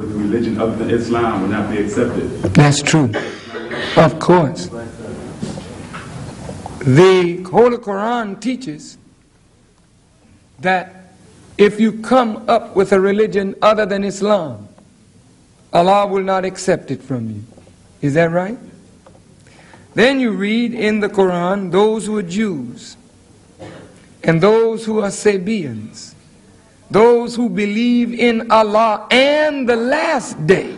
with a religion other than Islam would not be accepted. That's true. Of course. The Holy Quran teaches that if you come up with a religion other than Islam, Allah will not accept it from you. Is that right? Then you read in the Quran, those who are Jews and those who are Sabians, those who believe in Allah and the last day,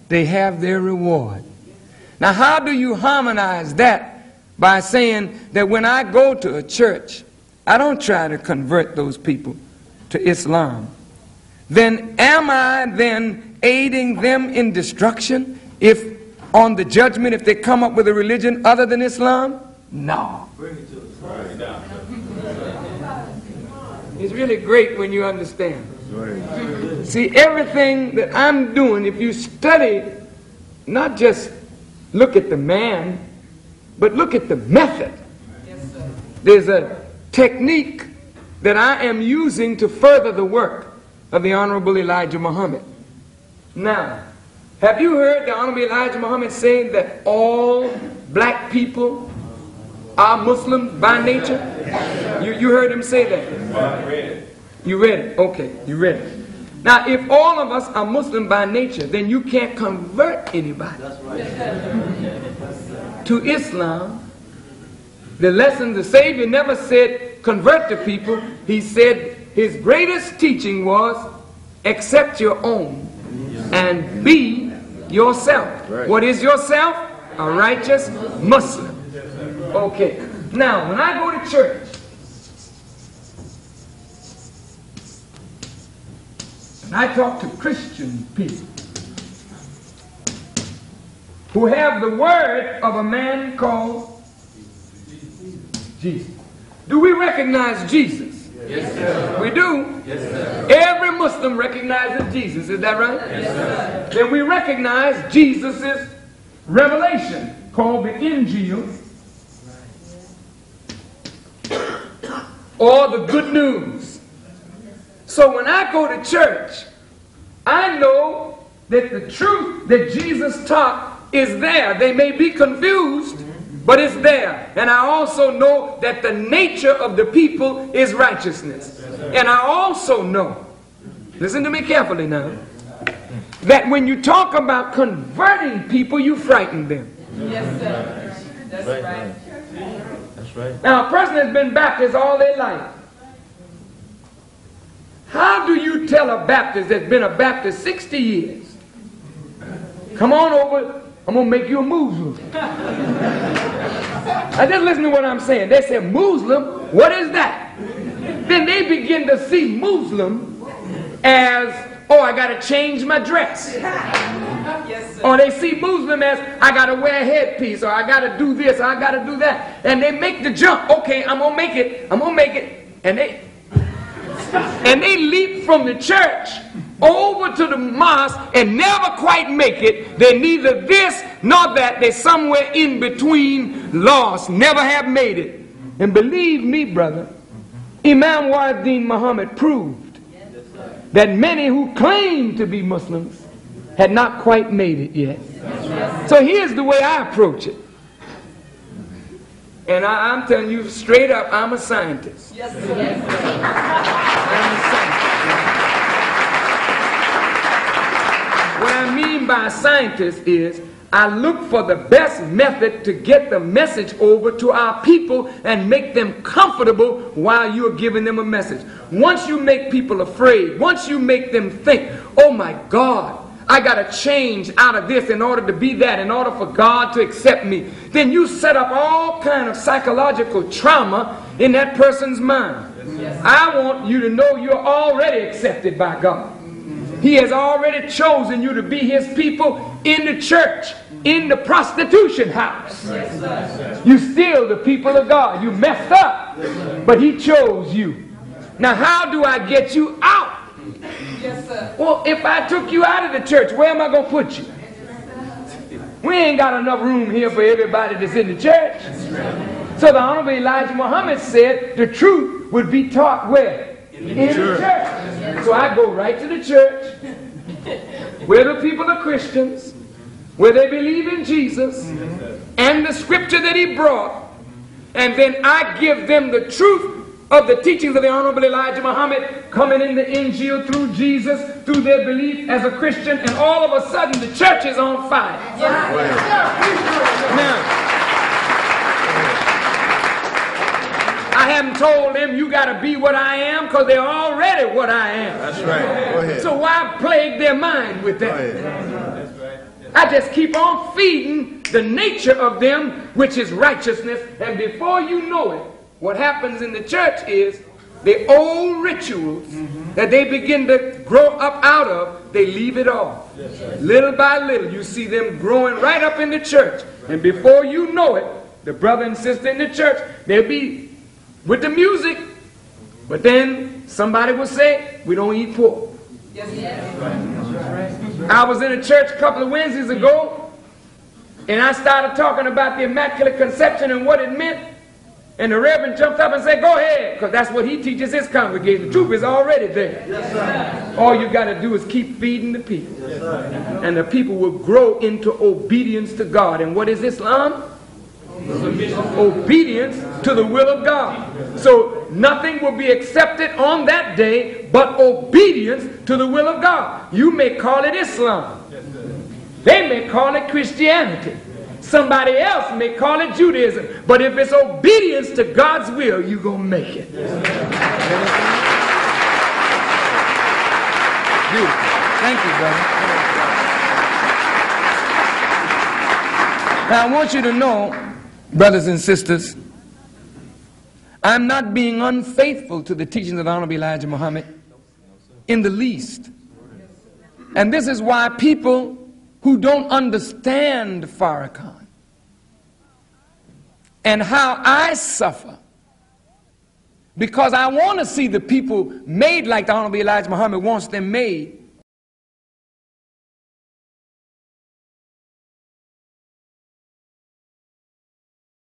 they have their reward. Now, how do you harmonize that? By saying that when I go to a church, I don't try to convert those people to Islam. Then am I then aiding them in destruction if on the judgment if they come up with a religion other than Islam? No. It's really great when you understand. See, everything that I'm doing, if you study, not just look at the man, but look at the method. There's a technique that I am using to further the work of the Honorable Elijah Muhammad. Now, have you heard the Honorable Elijah Muhammad saying that all black people are Muslims by nature? You heard him say that? I read it. You read it? Okay, you read it. Now, if all of us are Muslim by nature, then you can't convert anybody to Islam. The lesson, the Savior never said convert the people. He said his greatest teaching was accept your own and be yourself. Right. What is yourself? A righteous Muslim. Okay. Now, when I go to church, and I talk to Christian people who have the word of a man called Jesus. Do we recognize Jesus? Yes, sir. We do? Yes, sir. Every Muslim recognizes Jesus. Is that right? Yes, sir. Then we recognize Jesus' revelation called the Injil or the good news. So when I go to church, I know that the truth that Jesus taught is there. They may be confused, but it's there. And I also know that the nature of the people is righteousness. And I also know, listen to me carefully now, that when you talk about converting people, you frighten them. Yes, sir. That's right. That's right. Now, a person has been Baptist all their life. How do you tell a Baptist that's been a Baptist 60 years, come on over, I'm going to make you a Muslim? Now just listen to what I'm saying. They say, Muslim, what is that? Then they begin to see Muslim as, oh, I got to change my dress. Yes, sir. Or they see Muslim as, I got to wear a headpiece, or I got to do this, or I got to do that. And they make the jump. Okay, I'm going to make it. I'm going to make it. And they leap from the church over to the mosque and never quite make it. They're neither this nor that. They're somewhere in between, lost, never have made it. And believe me, brother, Imam Wa'ad-Din Muhammad proved that many who claim to be Muslims had not quite made it yet. So here's the way I approach it. And I'm telling you straight up, I'm a scientist. Yes, sir. Yes, sir. I'm a scientist. What I mean by a scientist is I look for the best method to get the message over to our people and make them comfortable while you're giving them a message. Once you make people afraid, once you make them think, oh my God, I got to change out of this in order to be that, in order for God to accept me, then you set up all kind of psychological trauma in that person's mind. Yes. I want you to know you're already accepted by God. He has already chosen you to be his people in the church, in the prostitution house. Yes, you still the people of God. You messed up, but he chose you. Now how do I get you out? Yes, sir. Well, if I took you out of the church, where am I going to put you? We ain't got enough room here for everybody that's in the church. So the Honorable Elijah Muhammad said the truth would be taught where? In the church. So I go right to the church where the people are Christians, where they believe in Jesus and the scripture that he brought, and then I give them the truth of the teachings of the Honorable Elijah Muhammad coming in the Injil through Jesus, through their belief as a Christian, and all of a sudden the church is on fire. Now, I haven't told them you got to be what I am, because they're already what I am. That's right. Go ahead. So why plague their mind with that? I just keep on feeding the nature of them, which is righteousness, and before you know it, what happens in the church is the old rituals that they begin to grow up out of, they leave it off. Little by little, you see them growing right up in the church. And before you know it, the brother and sister in the church, they'll be with the music, but then somebody will say, we don't eat pork. I was in a church a couple of Wednesdays ago, and I started talking about the Immaculate Conception and what it meant. And the Reverend jumped up and said, go ahead, because that's what he teaches his congregation. The truth is already there. Yes, all you got to do is keep feeding the people. Yes, and the people will grow into obedience to God. And what is Islam? Obedience to the will of God. So nothing will be accepted on that day but obedience to the will of God. You may call it Islam. They may call it Christianity. Somebody else may call it Judaism. But if it's obedience to God's will, you're going to make it. Beautiful. Thank you, brother. Now, I want you to know, brothers and sisters, I'm not being unfaithful to the teachings of the Honorable Elijah Muhammad in the least. And this is why people who don't understand Farrakhan and how I suffer, because I want to see the people made like the Honorable Elijah Muhammad wants them made,